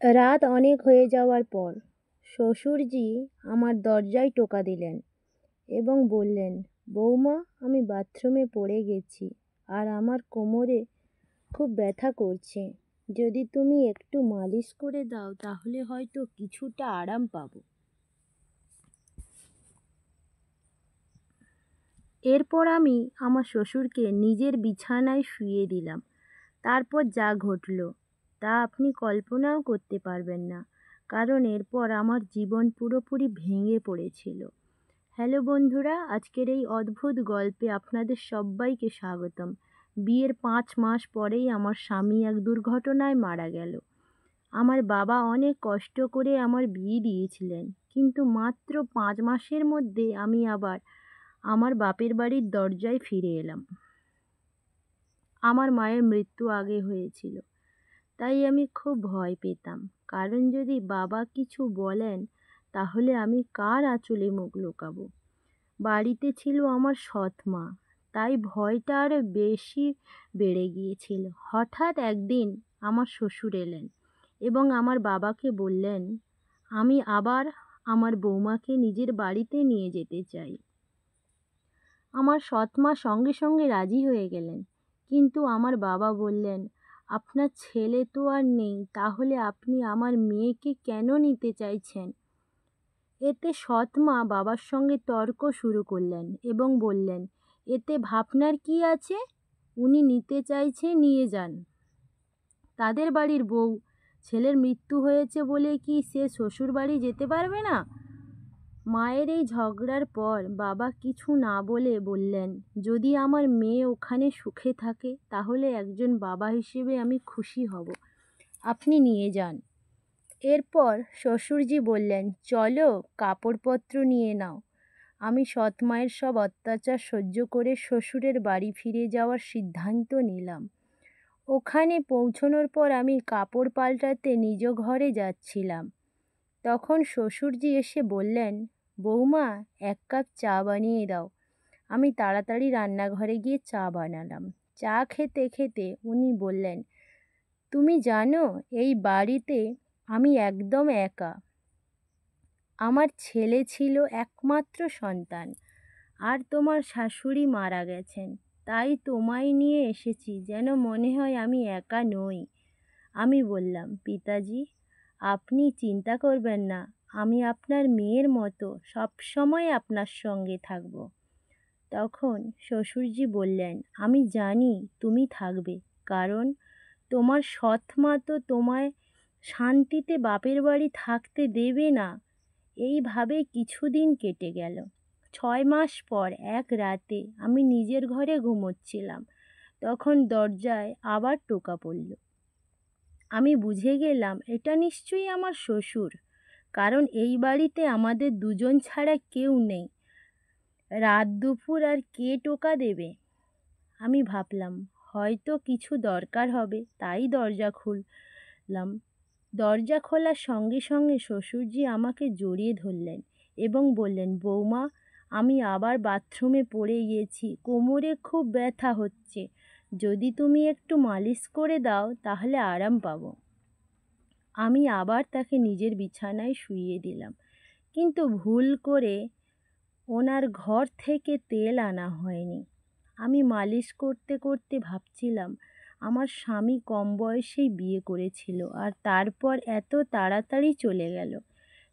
রাত অনেক হয়ে যাওয়ার পর শ্বশুরজি আমার দরজায় টোকা দিলেন এবং বললেন, বৌমা, আমি বাথরুমে পড়ে গেছি আর আমার কোমরে খুব ব্যথা করছে। যদি তুমি একটু মালিশ করে দাও তাহলে হয়তো কিছুটা আরাম পাবো। এরপর আমি আমার শ্বশুরকে নিজের বিছানায় শুইয়ে দিলাম। তারপর যা ঘটল তা আপনি কল্পনাও করতে পারবেন না, কারণ এরপর আমার জীবন পুরোপুরি ভেঙে পড়েছিল। হ্যালো বন্ধুরা, আজকের এই অদ্ভুত গল্পে আপনাদের সবাইকে স্বাগতম। বিয়ের 5 মাস পরেই আমার স্বামী এক দুর্ঘটনায় মারা গেল। আমার বাবা অনেক কষ্ট করে আমার বিয়ে দিয়েছিলেন, কিন্তু মাত্র 5 মাসের মধ্যে আমি আবার আমার বাপের বাড়ির দরজায় ফিরে এলাম। আমার মায়ের মৃত্যু আগে হয়েছিল, তাই আমি খুব ভয় পেতাম, কারণ যদি বাবা কিছু বলেন তাহলে আমি কার আঁচলে মুখ লুকাবো। বাড়িতে ছিল আমার সৎ মা, তাই ভয়টা আরও বেশি বেড়ে গিয়েছিল। হঠাৎ একদিন আমার শ্বশুর এলেন এবং আমার বাবাকে বললেন, আমি আবার আমার বৌমাকে নিজের বাড়িতে নিয়ে যেতে চাই। আমার সৎ মা সঙ্গে সঙ্গে রাজি হয়ে গেলেন, কিন্তু আমার বাবা বললেন, আপনার ছেলে তো আর নেই, তাহলে আপনি আমার মেয়েকে কেন নিতে চাইছেন? এতে সৎ মা বাবার সঙ্গে তর্ক শুরু করলেন এবং বললেন, এতে ভাবনার কি আছে? উনি নিতে চাইছে, নিয়ে যান। তাদের বাড়ির বউ। ছেলের মৃত্যু হয়েছে বলে কি সে শ্বশুর বাড়ি যেতে পারবে না? মায়ের এই ঝগড়ার পর বাবা কিছু না বলে বললেন, যদি আমার মেয়ে ওখানে সুখে থাকে তাহলে একজন বাবা হিসেবে আমি খুশি হব, আপনি নিয়ে যান। এরপর শ্বশুরজি বললেন, চলো কাপড়পত্র নিয়ে নাও। আমি সৎ মায়ের সব অত্যাচার সহ্য করে শ্বশুরের বাড়ি ফিরে যাওয়ার সিদ্ধান্ত নিলাম। ওখানে পৌঁছানোর পর আমি কাপড় পাল্টাতে নিজ ঘরে যাচ্ছিলাম। তখন শ্বশুরজি এসে বললেন, বৌমা, 1 কাপ চা বানিয়ে দাও। আমি তাড়াতাড়ি রান্নাঘরে গিয়ে চা বানালাম। চা খেতে খেতে উনি বললেন, তুমি জানো এই বাড়িতে আমি একদম একা। আমার ছেলে ছিল একমাত্র সন্তান, আর তোমার শাশুড়ি মারা গেছেন। তাই তোমায় নিয়ে এসেছি, যেন মনে হয় আমি একা নই। আমি বললাম, পিতাজি, আপনি চিন্তা করবেন না, আমি আপনার মেয়ের মতো সবসময় আপনার সঙ্গে থাকব। তখন শ্বশুরজি বললেন, আমি জানি তুমি থাকবে, কারণ তোমার সৎ মা তো তোমায় শান্তিতে বাপের বাড়ি থাকতে দেবে না। এইভাবে কিছুদিন কেটে গেল। 6 মাস পর এক রাতে আমি নিজের ঘরে ঘুমোচ্ছিলাম, তখন দরজায় আবার টোকা পড়ল। আমি বুঝে গেলাম এটা নিশ্চয়ই আমার শ্বশুর, কারণ এই বাড়িতে আমাদের দুজন ছাড়া কেউ নেই। রাত দুপুর আর কে টোকা দেবে? আমি ভাবলাম হয়তো কিছু দরকার হবে, তাই দরজা খুললাম। দরজা খোলার সঙ্গে সঙ্গে শ্বশুরজি আমাকে জড়িয়ে ধরলেন এবং বললেন, বৌমা, আমি আবার বাথরুমে পড়ে গিয়েছি, কোমরে খুব ব্যথা হচ্ছে। যদি তুমি একটু মালিশ করে দাও তাহলে আরাম পাবো। আমি আবার তাকে নিজের বিছানায় শুইয়ে দিলাম, কিন্তু ভুল করে ওনার ঘর থেকে তেল আনা হয়নি। আমি মালিশ করতে করতে ভাবছিলাম, আমার স্বামী কম বয়সেই বিয়ে করেছিল আর তারপর এত তাড়াতাড়ি চলে গেল।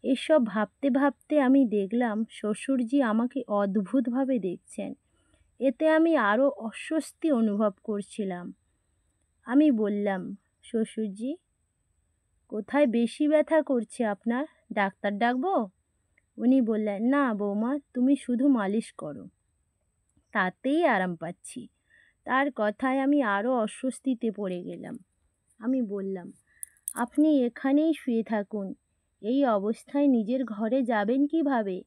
এসব ভাবতে ভাবতে আমি দেখলাম শ্বশুরজি আমাকে অদ্ভুতভাবে দেখছেন। এতে আমি আরও অস্বস্তি অনুভব করছিলাম। আমি বললাম, শ্বশুরজি, কোথায় বেশি ব্যথা করছে আপনার? ডাক্তার ডাকবো? উনি বললেন, না বৌমা, তুমি শুধু মালিশ করো, তাতেই আরাম পাচ্ছি। তার কথায় আমি আরও অস্বস্তিতে পড়ে গেলাম। আমি বললাম, আপনি এখানেই শুয়ে থাকুন, এই অবস্থায় নিজের ঘরে যাবেন কিভাবে?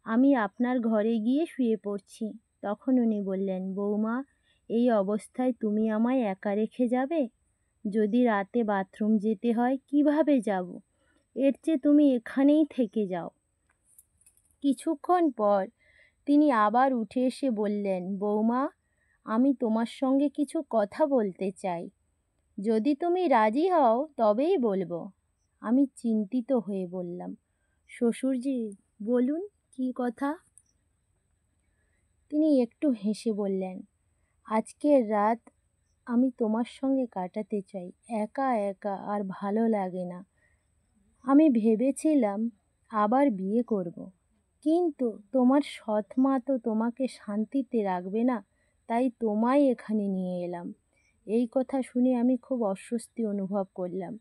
আমি আপনার ঘরে গিয়ে শুয়ে পড়ছি। তখন উনি বললেন, বৌমা, এই অবস্থায় তুমি আমায় একা রেখে যাবে? যদি রাতে বাথরুম যেতে হয় কিভাবে যাব? এর চেয়ে তুমি এখানেই থেকে যাও। কিছুক্ষণ পর তিনি আবার উঠে এসে বললেন, বৌমা, আমি তোমার সঙ্গে কিছু কথা বলতে চাই। যদি তুমি রাজি হও তবেই বলবো। আমি চিন্তিত হয়ে বললাম, শ্বশুরজি, বলুন, কী কথা? তিনি একটু হেসে বললেন, আজকের রাত আমি তোমার সঙ্গে কাটাতে চাই। একা একা আর ভালো লাগে না। আমি ভেবেছিলাম আবার বিয়ে করব, কিন্তু তোমার সৎ মা তো তোমাকে শান্তিতে রাখবে না, তাই তোমায় এখানে নিয়ে এলাম। এই কথা শুনে আমি খুব অস্বস্তি অনুভব করলাম,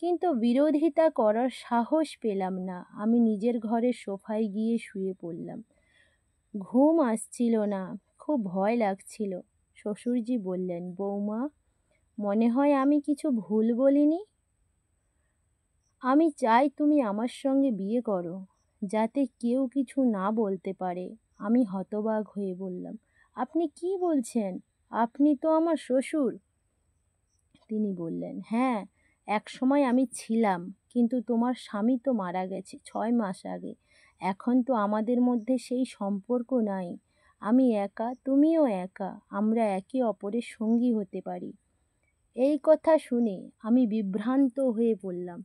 কিন্তু বিরোধিতা করার সাহস পেলাম না। আমি নিজের ঘরের সোফায় গিয়ে শুয়ে পড়লাম। ঘুম আসছিল না, খুব ভয় লাগছিল। শ্বশুরজি বললেন, বৌমা, মনে হয় আমি কিছু ভুল বলিনি। আমি চাই তুমি আমার সঙ্গে বিয়ে করো, যাতে কেউ কিছু না বলতে পারে। আমি হতবাক হয়ে বললাম, আপনি কি বলছেন? আপনি তো আমার শ্বশুর। তিনি বললেন, হ্যাঁ, একসময় আমি ছিলাম, কিন্তু তোমার স্বামী তো মারা গেছে 6 মাস আগে। এখন তো আমাদের মধ্যে সেই সম্পর্ক নাই। আমি একা, তুমিও একা। আমরা একে অপরের সঙ্গী হতে পারি। এই কথা শুনে আমি বিভ্রান্ত হয়ে পড়লাম।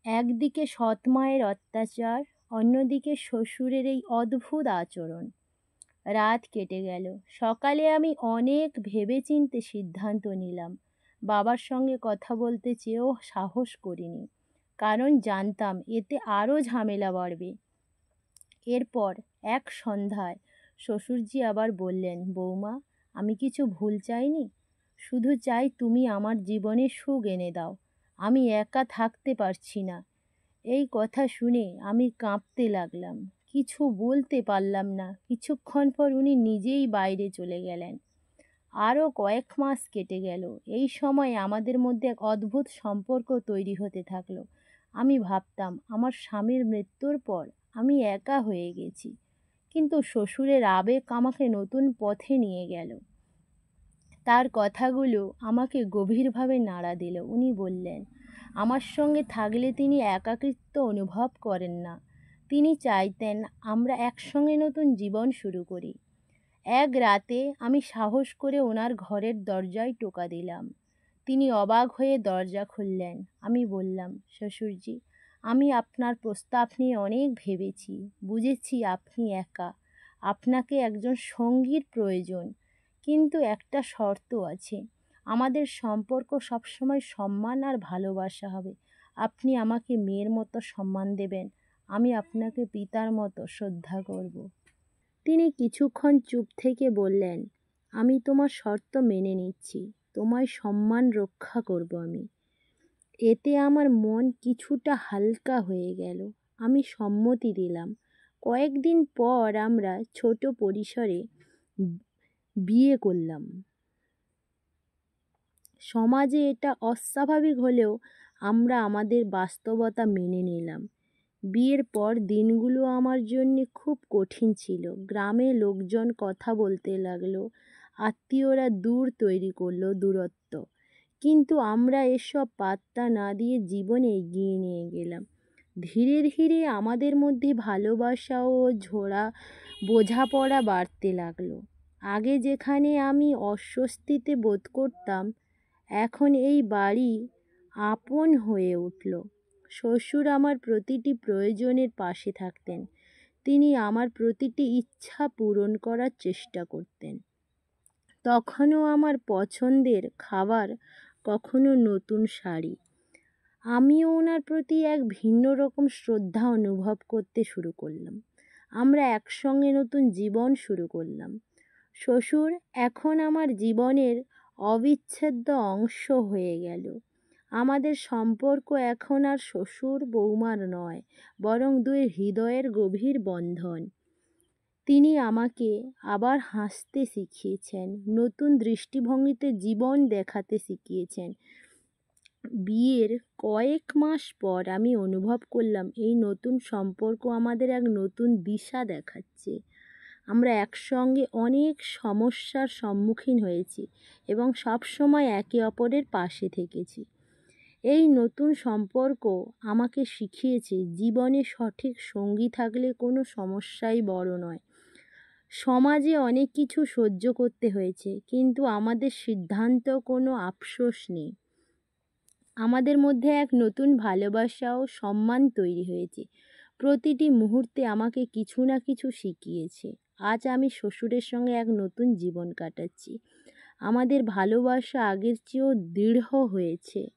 একদিকে সৎ মায়ের অত্যাচার, অন্যদিকে শ্বশুরের এই অদ্ভুত আচরণ। রাত কেটে গেল। সকালে আমি অনেক ভেবেচিন্তে সিদ্ধান্ত নিলাম। বাবার সঙ্গে কথা বলতে চেয়েও সাহস করিনি, কারণ জানতাম এতে আরও ঝামেলা বাড়বে। এরপর এক সন্ধ্যায় শ্বশুরজি আবার বললেন, বৌমা, আমি কিছু ভুল চাইনি, শুধু চাই তুমি আমার জীবনে সুখ এনে দাও। আমি একা থাকতে পারছি না। এই কথা শুনে আমি কাঁপতে লাগলাম, কিছু বলতে পারলাম না। কিছুক্ষণ পর উনি নিজেই বাইরে চলে গেলেন। আরও কয়েক মাস কেটে গেল। এই সময় আমাদের মধ্যে এক অদ্ভুত সম্পর্ক তৈরি হতে থাকলো। আমি ভাবতাম আমার স্বামীর মৃত্যুর পর আমি একা হয়ে গেছি, কিন্তু শ্বশুরের আবেগ আমাকে নতুন পথে নিয়ে গেল। তার কথাগুলো আমাকে গভীরভাবে নাড়া দিল। উনি বললেন, আমার সঙ্গে থাকলে তিনি একাকিত্ব অনুভব করেন না। তিনি চাইতেন আমরা একসঙ্গে নতুন জীবন শুরু করি। এক রাতে আমি সাহস করে ওনার ঘরের দরজায় টোকা দিলাম। তিনি অবাক হয়ে দরজা খুললেন। আমি বললাম, শ্বশুরজি, আমি আপনার প্রস্তাব নিয়ে অনেক ভেবেছি। বুঝেছি আপনি একা, আপনাকে একজন সঙ্গীর প্রয়োজন, কিন্তু একটা শর্ত আছে। আমাদের সম্পর্ক সবসময় সম্মান আর ভালোবাসা হবে। আপনি আমাকে মেয়ের মতো সম্মান দেবেন, আমি আপনাকে পিতার মতো শ্রদ্ধা করব। তিনি কিছুক্ষণ চুপ থেকে বললেন, আমি তোমার শর্ত মেনে নিচ্ছি, তোমায় সম্মান রক্ষা করব আমি। এতে আমার মন কিছুটা হালকা হয়ে গেল। আমি সম্মতি দিলাম। কয়েকদিন পর আমরা ছোট পরিসরে বিয়ে করলাম। সমাজে এটা অস্বাভাবিক হলেও আমরা আমাদের বাস্তবতা মেনে নিলাম। বিয়ের পর দিনগুলো আমার জন্য খুব কঠিন ছিল। গ্রামে লোকজন কথা বলতে লাগলো, আত্মীয়রা দূর তৈরি করলো দূরত্ব, কিন্তু আমরা এসব পাত্তা না দিয়ে জীবনে এগিয়ে নিয়ে গেলাম। ধীরে ধীরে আমাদের মধ্যে ভালোবাসা ও বোঝাপড়া বাড়তে লাগলো। আগে যেখানে আমি অস্বস্তিতে বোধ করতাম, এখন এই বাড়ি আপন হয়ে উঠল। শ্বশুর আমার প্রতিটি প্রয়োজনের পাশে থাকতেন। তিনি আমার প্রতিটি ইচ্ছা পূরণ করার চেষ্টা করতেন। তখনও আমার পছন্দের খাবার, কখনো নতুন শাড়ি। আমিও ওনার প্রতি এক ভিন্ন রকম শ্রদ্ধা অনুভব করতে শুরু করলাম। আমরা একসঙ্গে নতুন জীবন শুরু করলাম। শ্বশুর এখন আমার জীবনের অবিচ্ছেদ্য অংশ হয়ে গেল। আমাদের সম্পর্ক এখন আর শ্বশুর বৌমার নয়, বরং দুই হৃদয়ের গভীর বন্ধন। তিনি আমাকে আবার হাসতে শিখিয়েছেন, নতুন দৃষ্টিভঙ্গিতে জীবন দেখাতে শিখিয়েছেন। বিয়ের কয়েক মাস পর আমি অনুভব করলাম এই নতুন সম্পর্ক আমাদের এক নতুন দিশা দেখাচ্ছে। আমরা একসঙ্গে অনেক সমস্যার সম্মুখীন হয়েছি এবং সবসময় একে অপরের পাশে থেকেছি। এই নতুন সম্পর্ক আমাকে শিখিয়েছে জীবনে সঠিক সঙ্গী থাকলে কোনো সমস্যাই বড় নয়। সমাজে অনেক কিছু সহ্য করতে হয়েছে, কিন্তু আমাদের সিদ্ধান্ত কোনো আফসোস নেই। আমাদের মধ্যে এক নতুন ভালোবাসা ও সম্মান তৈরি হয়েছে। প্রতিটি মুহূর্তে আমাকে কিছু না কিছু শিখিয়েছে। আজ আমি শ্বশুরের সঙ্গে এক নতুন জীবন কাটাচ্ছি। আমাদের ভালোবাসা আগের চেয়েও দৃঢ় হয়েছে।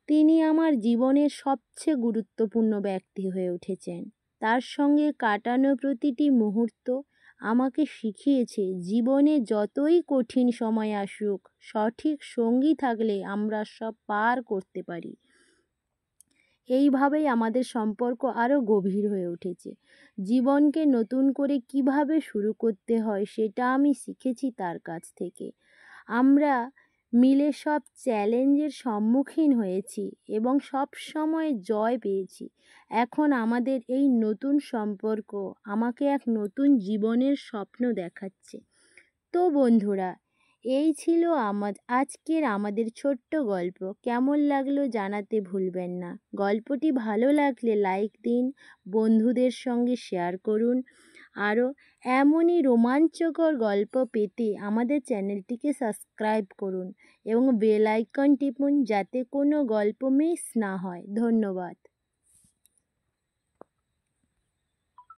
তিনি আমার জীবনের সবচেয়ে গুরুত্বপূর্ণ ব্যক্তি হয়ে উঠেছেন। তার সঙ্গে কাটানো প্রতিটি মুহূর্ত আমাকে শিখিয়েছে জীবনে যতই কঠিন সময় আসুক, সঠিক সঙ্গী থাকলে আমরা সব পার করতে পারি। এইভাবেই আমাদের সম্পর্ক আরও গভীর হয়ে উঠেছে। জীবনকে নতুন করে কিভাবে শুরু করতে হয় সেটা আমি শিখেছি তার কাছ থেকে। আমরা মিলে সব চ্যালেঞ্জের সম্মুখীন হয়েছি এবং সব সময় জয় পেয়েছি। এখন আমাদের এই নতুন সম্পর্ক আমাকে এক নতুন জীবনের স্বপ্ন দেখাচ্ছে। তো বন্ধুরা, এই ছিল আজকের আমাদের ছোট্ট গল্প। কেমন লাগলো জানাতে ভুলবেন না। গল্পটি ভালো লাগলে লাইক দিন, বন্ধুদের সঙ্গে শেয়ার করুন। আরও এমনই রোমাঞ্চকর গল্প পেতে আমাদের চ্যানেলটিকে সাবস্ক্রাইব করুন এবং বেল আইকন টিপুন যাতে কোনো গল্প মিস না হয়। ধন্যবাদ।